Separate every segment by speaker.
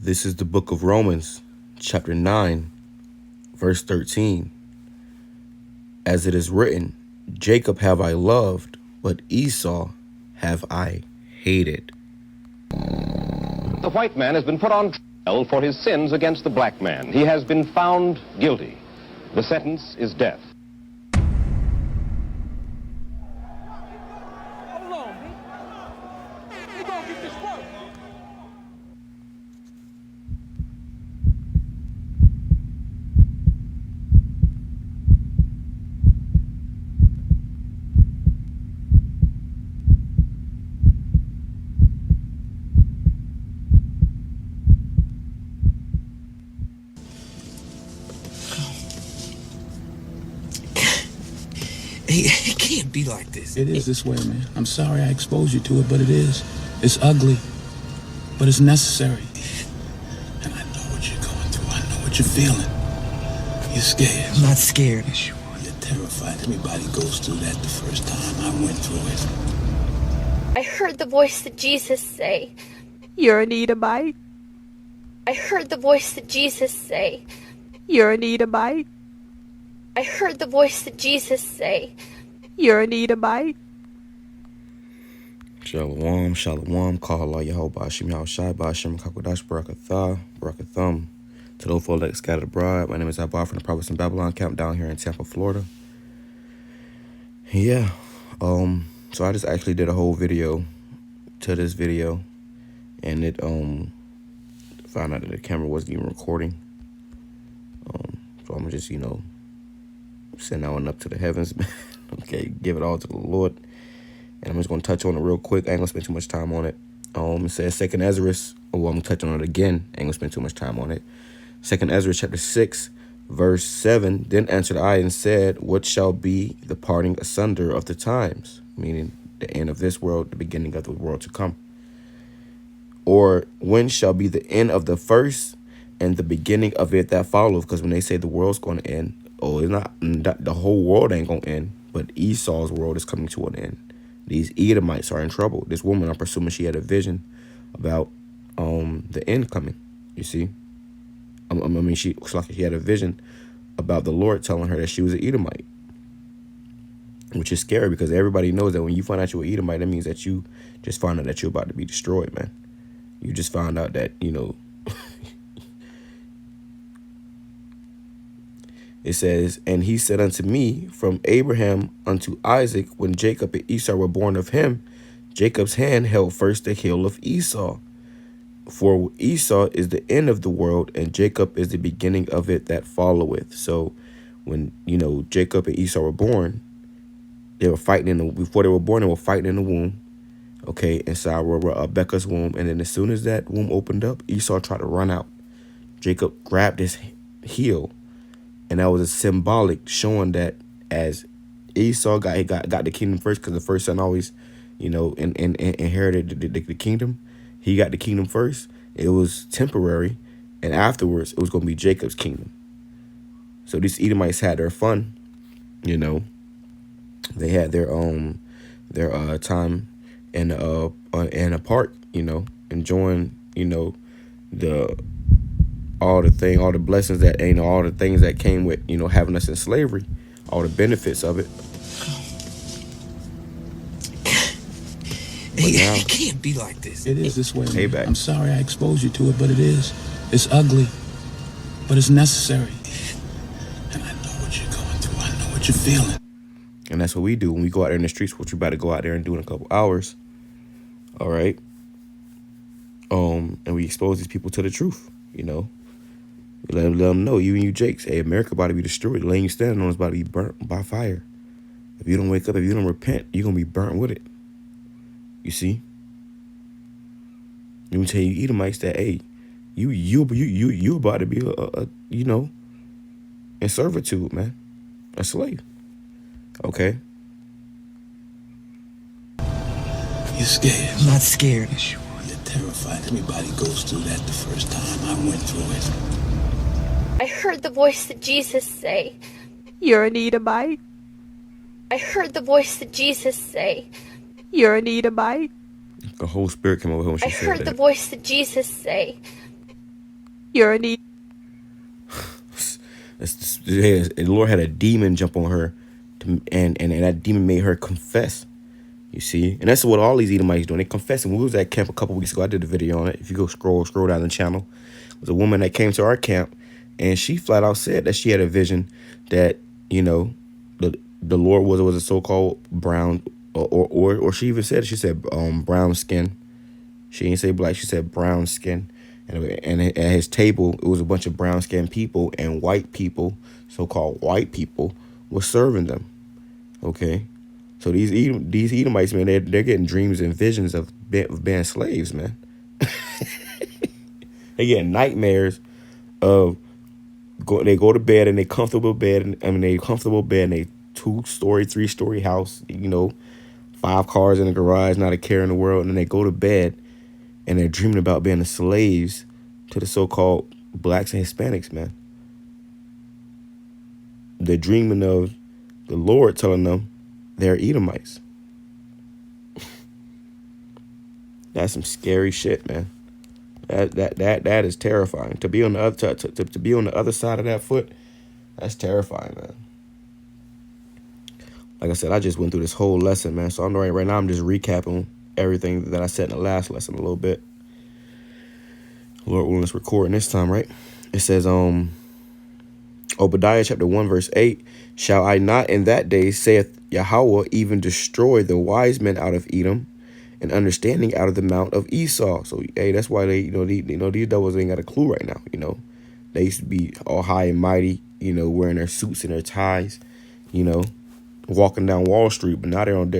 Speaker 1: This is the book of Romans, chapter 9, verse 13. As it is written, Jacob have I loved, but Esau have I hated.
Speaker 2: The white man has been put on trial for his sins against the black man. He has been found guilty. The sentence is death.
Speaker 3: Hold on, B. We gonna get this work.
Speaker 4: It can't be like this.
Speaker 5: It is this way, man. I'm sorry I exposed you to it, but it is. It's ugly, but it's necessary. And I know what you're going through. I know what you're feeling. You're scared.
Speaker 4: I'm not scared.
Speaker 5: Yes, you are. You're terrified. Everybody goes through that the first time. I went through it.
Speaker 6: I heard the voice of Jesus say,
Speaker 7: "You're an Edomite.
Speaker 6: I heard the voice of Jesus say,
Speaker 7: You're an Edomite.
Speaker 6: I heard the voice of Jesus say,
Speaker 7: You're an Edomite."
Speaker 1: Shalom, shalom, call YAHAWASHI, YAHAWASHI, BAHASHAM, QADASH, Barakathah. To those folks that scattered abroad, my name is Abba from the Prophets in Babylon camp down here in Tampa, Florida. Yeah, so I just actually did a whole video to this video, and it found out that the camera wasn't even recording. So I'm gonna just send that one up to the heavens. Okay, give it all to the Lord. And I'm just going to touch on it real quick. I ain't going to spend too much time on it. It says 2nd Ezra. I'm going to touch on it again. I ain't going to spend too much time on it. 2nd Ezra chapter 6, verse 7. Then answered I and said, what shall be the parting asunder of the times? Meaning the end of this world, the beginning of the world to come. Or when shall be the end of the first and the beginning of it that follows? Because when they say the world's going to end, it's not, the whole world ain't going to end, but Esau's world is coming to an end. These Edomites are in trouble. This woman, I'm presuming she had a vision about the end coming, you see. She had a vision about the Lord telling her that she was an Edomite, which is scary because everybody knows that when you find out you're an Edomite, that means that you just found out that you're about to be destroyed, man. You just found out that, It says, and he said unto me, from Abraham unto Isaac, when Jacob and Esau were born of him, Jacob's hand held first the heel of Esau. For Esau is the end of the world, and Jacob is the beginning of it that followeth. So when, Jacob and Esau were born, they were fighting before they were born, they were fighting in the womb. Okay, inside Rebekah's womb. And then as soon as that womb opened up, Esau tried to run out. Jacob grabbed his heel. And that was a symbolic showing that as Esau got the kingdom first, because the first son always, inherited the kingdom. He got the kingdom first. It was temporary. And afterwards, it was going to be Jacob's kingdom. So these Edomites had their fun, They had their time in a park, enjoying, all the blessings that all the things that came with, having us in slavery, all the benefits of it.
Speaker 4: It can't be like this.
Speaker 5: It is this way, man.
Speaker 1: Payback.
Speaker 5: I'm sorry I exposed you to it, but it is. It's ugly, but it's necessary. And I know what you're going through. I know what you're feeling.
Speaker 1: And that's what we do when we go out there in the streets, which we about to go out there and do in a couple hours. All right. And we expose these people to the truth, Let them know, you and you Jakes, hey, America about to be destroyed. The lane you standing on is about to be burnt by fire. If you don't wake up, if you don't repent, you're going to be burnt with it. You see? Let me tell you, Edomites, that, hey, you about to be, in servitude, man. A slave. Okay?
Speaker 5: You're scared.
Speaker 4: I'm not scared.
Speaker 5: Yes, you are. You're terrified. Everybody goes through that the first time. I went through it.
Speaker 6: I heard the voice of Jesus say,
Speaker 7: "You're an Edomite.
Speaker 6: I heard the voice of Jesus say,
Speaker 7: You're an Edomite."
Speaker 1: The whole spirit came over her when she
Speaker 6: I
Speaker 1: said
Speaker 6: heard
Speaker 1: that.
Speaker 6: the voice of Jesus say,
Speaker 7: You're an
Speaker 1: The Lord had a demon jump on her, and that demon made her confess. You see, and that's what all these Edomites doing. They confessing. We was at camp a couple weeks ago. I did a video on it. If you go scroll down the channel, there's a woman that came to our camp, and she flat out said that she had a vision that, you know, the Lord was a so-called brown, or she even said, brown skin. She didn't say black. She said brown skin. And at his table, it was a bunch of brown skinned people, and white people, so-called white people, were serving them. Okay. So these Edomites, man, they're getting dreams and visions of being slaves, man. They get nightmares of they go to bed in a comfortable bed, and in a 2-story, 3-story house, you know, 5 cars in the garage, not a care in the world, and then they go to bed and they're dreaming about being the slaves to the so-called blacks and Hispanics, man. They're dreaming of the Lord telling them they're Edomites. That's some scary shit, man. That is terrifying. To be on the other to be on the other side of that foot, that's terrifying, man. Like I said, I just went through this whole lesson, man. So I'm right now I'm just recapping everything that I said in the last lesson a little bit. Lord willing, let's record this time, right? It says, Obadiah chapter 1, verse 8, shall I not in that day, saith Yahawah, even destroy the wise men out of Edom, and understanding out of the mount of Esau. So, hey, that's why they, these devils ain't got a clue right now, you know. They used to be all high and mighty, you know, wearing their suits and their ties, you know, walking down Wall Street, but now they're on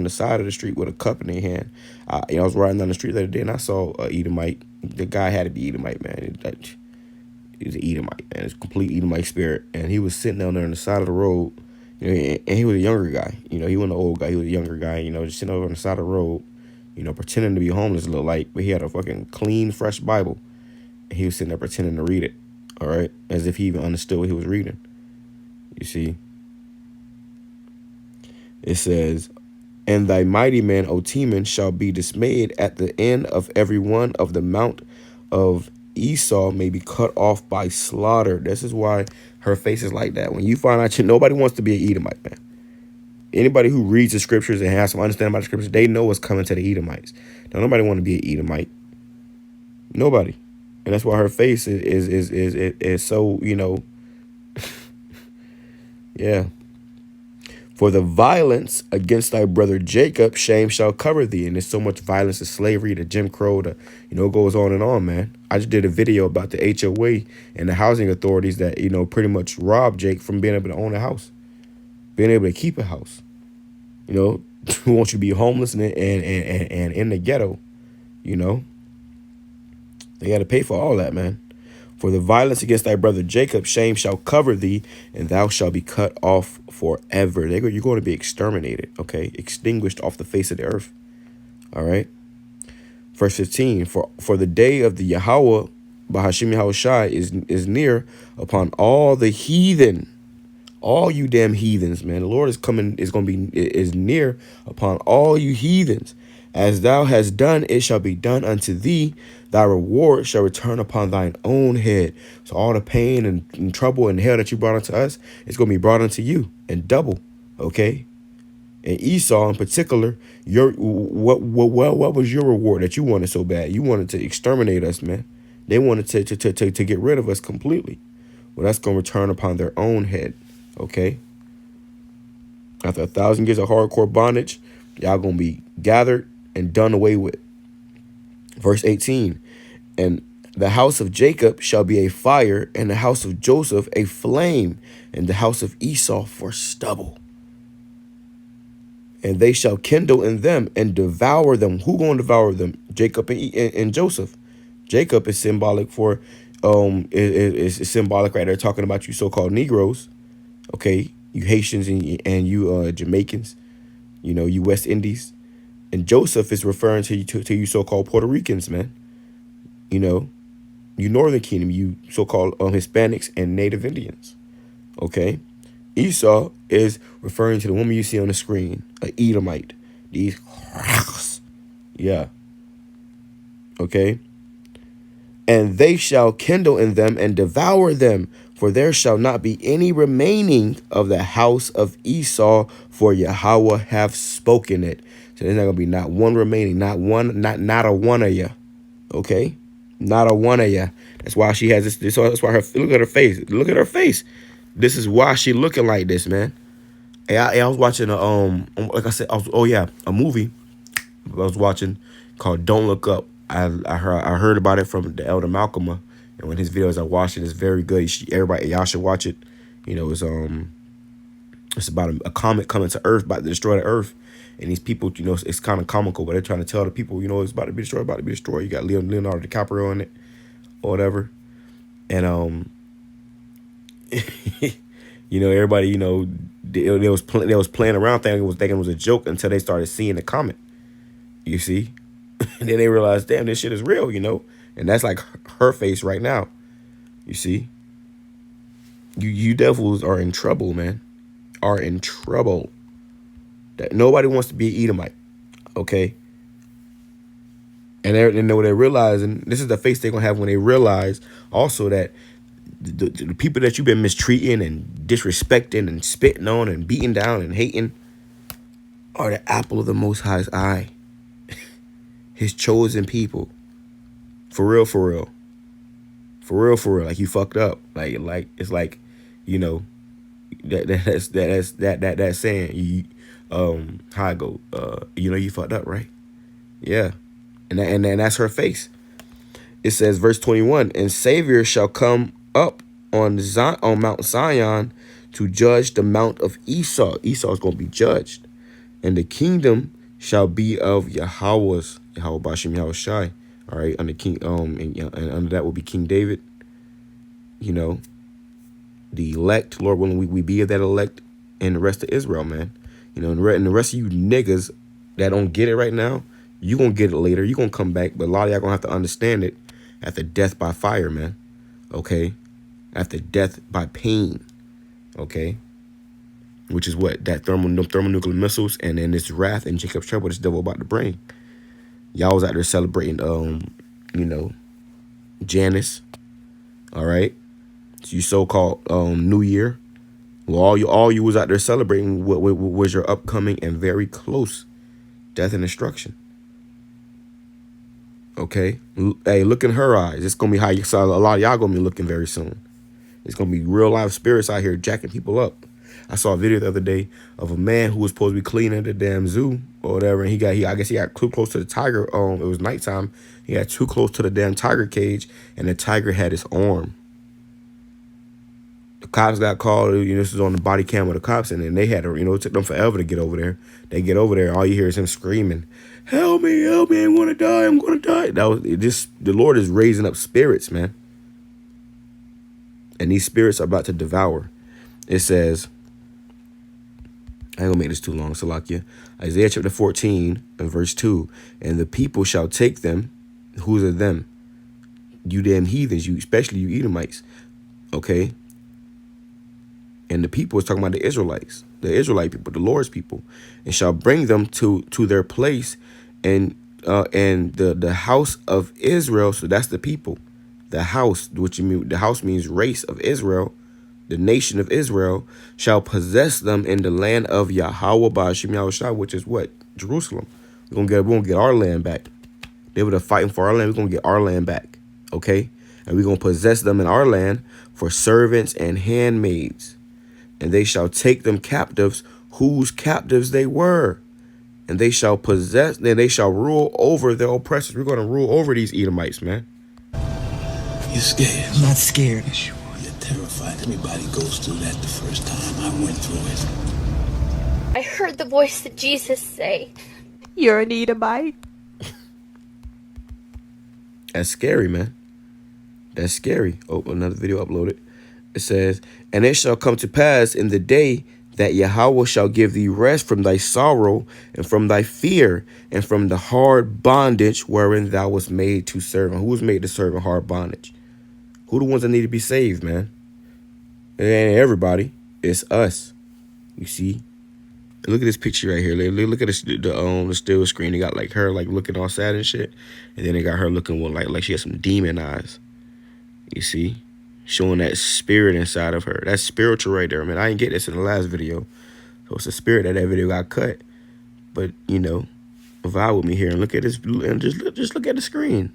Speaker 1: the side of the street with a cup in their hand. I was riding down the street the other day, and I saw a Edomite. The guy had to be Edomite, man. He was an Edomite, man. It's a complete Edomite spirit, and he was sitting down there on the side of the road, you know, and he was a younger guy. You know, he wasn't an old guy. He was a younger guy, you know, just sitting over on the side of the road, you know, pretending to be homeless a little like, but he had a fucking clean, fresh Bible, and he was sitting there pretending to read it, all right, as if he even understood what he was reading. You see? It says, and thy mighty men, O Teman, shall be dismayed at the end of every one of the mount of Esau may be cut off by slaughter. This is why her face is like that. When you find out, nobody wants to be an Edomite, man. Anybody who reads the scriptures and has some understanding about the scriptures, they know what's coming to the Edomites. Now, nobody want to be an Edomite. Nobody. And that's why her face is so, you know, yeah. For the violence against thy brother Jacob, shame shall cover thee. And there's so much violence, to slavery, to Jim Crow, to, you know, it goes on and on, man. I just did a video about the HOA and the housing authorities that, you know, pretty much robbed Jake from being able to own a house, being able to keep a house. You know, who wants you to be homeless and in the ghetto, you know? They got to pay for all that, man. For the violence against thy brother Jacob, shame shall cover thee, and thou shalt be cut off forever. You're going to be exterminated, okay? Extinguished off the face of the earth, all right? Verse 15, for the day of the YAHAWAH, BAHASHAM YAHAWASHI, is near upon all the heathen. All you damn heathens, man. The Lord is near upon all you heathens. As thou hast done, it shall be done unto thee. Thy reward shall return upon thine own head. So all the pain and trouble and hell that you brought unto us, it's going to be brought unto you in double, okay? And Esau in particular, what was your reward that you wanted so bad? You wanted to exterminate us, man. They wanted to get rid of us completely. Well, that's going to return upon their own head, okay? After 1,000 years of hardcore bondage, y'all going to be gathered and done away with. Verse 18, and the house of Jacob shall be a fire, and the house of Joseph a flame, and the house of Esau for stubble. And they shall kindle in them and devour them. Who going to devour them? Jacob and Joseph. Jacob is symbolic for, is symbolic right there, talking about you so-called Negroes, okay? You Haitians and you Jamaicans, you know, you West Indies. And Joseph is referring to you so-called Puerto Ricans, man. You know, you Northern Kingdom, you so-called Hispanics and Native Indians. Okay. Esau is referring to the woman you see on the screen, an Edomite. These, yeah. Okay. And they shall kindle in them and devour them, for there shall not be any remaining of the house of Esau, for Yahawah hath spoken it. So there's not gonna be not one remaining, not a one of you. Okay? Not a one of you. That's why she has this. That's why look at her face. Look at her face. This is why she looking like this, man. Hey, I was watching like I said, a movie I was watching called Don't Look Up. I heard about it from the Elder Malcolm, and when his videos I watched it, it's very good. Y'all should watch it. You know, it's about a comet coming to Earth, about to destroy the Earth, and these people, you know, it's kind of comical, but they're trying to tell the people, you know, it's about to be destroyed, about to be destroyed. You got Leonardo DiCaprio in it, or whatever, and you know, everybody, you know, they was playing around thinking it was a joke until they started seeing the comet. You see. And then they realized, damn, this shit is real, you know? And that's like her face right now. You see? You devils are in trouble, man. Are in trouble. That nobody wants to be an Edomite. Okay? And they're realizing, this is the face they're going to have when they realize also that the people that you've been mistreating and disrespecting and spitting on and beating down and hating are the apple of the Most High's eye. His chosen people. For real, for real. For real, for real. Like you fucked up. Like it's like, you know, that saying, you how I go, you know, you fucked up, right? Yeah. And that's her face. It says, verse 21, and Savior shall come up on Mount Zion to judge the mount of Esau. Esau is going to be judged. And the kingdom shall be of Yahawah's, Yahawah BAHASHAM YAHAWASHI. All right, under King, and under that will be King David. You know, the elect, Lord willing, we be of that elect, and the rest of Israel, man. You know, and the rest of you niggas that don't get it right now, you gonna get it later. You gonna come back, but a lot of y'all gonna have to understand it after death by fire, man. Okay, after death by pain. Okay. Which is what? That thermonuclear missiles and then this wrath and Jacob's trouble this devil about to bring. Y'all was out there celebrating, you know, Janus. All right. So you so-called New Year. Well, all you was out there celebrating what was your upcoming and very close death and destruction. Okay. Hey, look in her eyes. It's going to be how you saw a lot of y'all going to be looking very soon. It's going to be real live spirits out here jacking people up. I saw a video the other day of a man who was supposed to be cleaning the damn zoo or whatever, and I guess he got too close to the tiger. It was nighttime. He got too close to the damn tiger cage, and the tiger had his arm. The cops got called. You know, this was on the body cam of the cops, and then they had to, you know, it took them forever to get over there. They get over there, all you hear is him screaming, "Help me, help me! I'm gonna die! I'm gonna die!" That was it. Just the Lord is raising up spirits, man, and these spirits are about to devour. It says, I ain't gonna make this too long, Salakia. Isaiah chapter 14 and verse 2. And the people shall take them. Who's are them? You damn heathens, you especially you Edomites. Okay. And the people is talking about the Israelites, the Israelite people, the Lord's people, and shall bring them to their place, and the house of Israel. So that's the people, the house, which you mean the house means race of Israel. The nation of Israel shall possess them in the land of Yahawah BAHASHAM YAHAWASHI, which is what? Jerusalem. We're gonna get our land back. They were fighting for our land. We're gonna get our land back. Okay? And we're gonna possess them in our land for servants and handmaids. And they shall take them captives, whose captives they were. And they shall possess, then they shall rule over their oppressors. We're gonna rule over these Edomites, man.
Speaker 5: You're scared.
Speaker 4: I'm not scared.
Speaker 5: Yes, you are. You're terrified. Everybody goes through that the first time. I went through it.
Speaker 6: I heard the voice of Jesus say,
Speaker 7: You're an Edomite.
Speaker 1: That's scary, man. That's scary. Oh, another video uploaded. It says, and it shall come to pass in the day that Yahawah shall give thee rest from thy sorrow and from thy fear and from the hard bondage wherein thou wast made to serve. And who was made to serve in hard bondage? Who the ones that need to be saved, man? It ain't everybody. It's us. You see? Look at this picture right here. Look at the still screen. They got like her like looking all sad and shit, and then they got her looking like she has some demon eyes. You see, showing that spirit inside of her. That's spiritual right there. I mean, I didn't get this in the last video, so it's a spirit that video got cut. But you know, vibe with me here and look at this, and just look at the screen.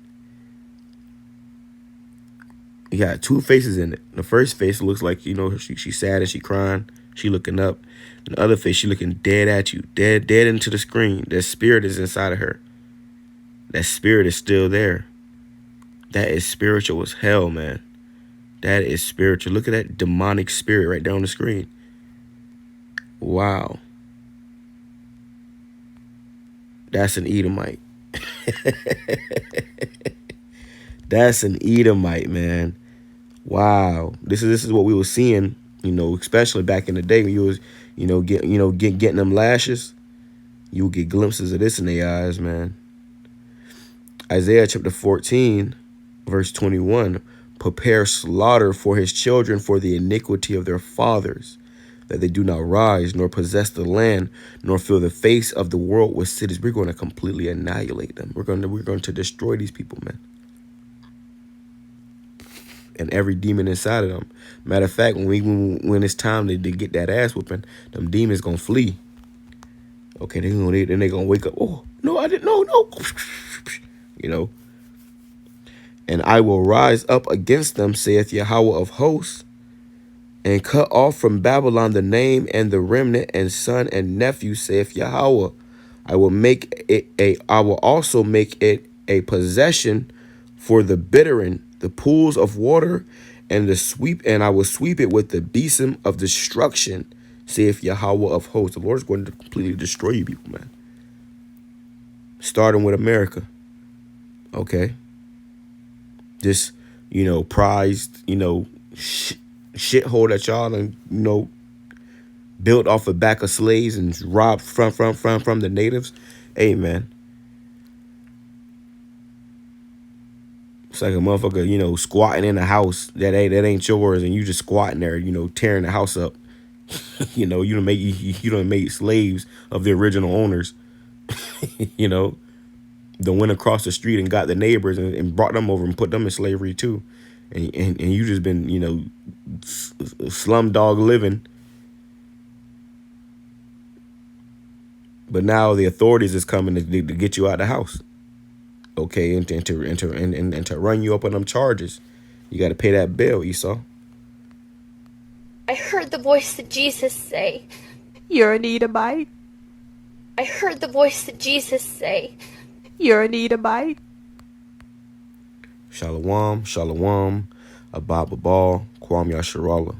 Speaker 1: You got two faces in it. The first face looks like, you know, she's sad and she crying. She looking up. And the other face, she looking dead at you. Dead into the screen. That spirit is inside of her. That spirit is still there. That is spiritual as hell, man. That is spiritual. Look at that demonic spirit right there on the screen. Wow. That's an Edomite. That's an Edomite, man. Wow. This is what we were seeing, you know, especially back in the day when you was, getting them lashes. You would get glimpses of this in their eyes, man. Isaiah chapter 14, verse 21. Prepare slaughter for his children for the iniquity of their fathers, that they do not rise, nor possess the land, nor fill the face of the world with cities. We're going to completely annihilate them. We're going to destroy these people, man. And every demon inside of them. Matter of fact, when it's time to get that ass whooping, them demons gonna flee. Okay, then they gonna wake up. Oh no, I didn't. No. You know. And I will rise up against them, saith Yahawah of hosts, and cut off from Babylon the name and the remnant and son and nephew, saith Yahawah. I will also make it a possession for the bittern, the pools of water, and I will sweep it with the besom of destruction, saith Yahawah of hosts. The Lord is going to completely destroy you people, man. Starting with America. Okay. This, prized, shithole that y'all and, built off the back of slaves and robbed from the natives. Hey, man. It's like a motherfucker, squatting in a house that ain't yours, and you just squatting there, tearing the house up. you done made slaves of the original owners. Then went across the street and got the neighbors and brought them over and put them in slavery too. And you just been, slumdog living. But now the authorities is coming to get you out of the house. Okay, and to run you up on them charges. You got to pay that bill, Esau.
Speaker 6: I heard the voice of Jesus say.
Speaker 7: You're an Edomite.
Speaker 6: I heard the voice of Jesus say.
Speaker 7: You're an Edomite.
Speaker 1: Shalom, shalom, abba babal, kwam yasharallah.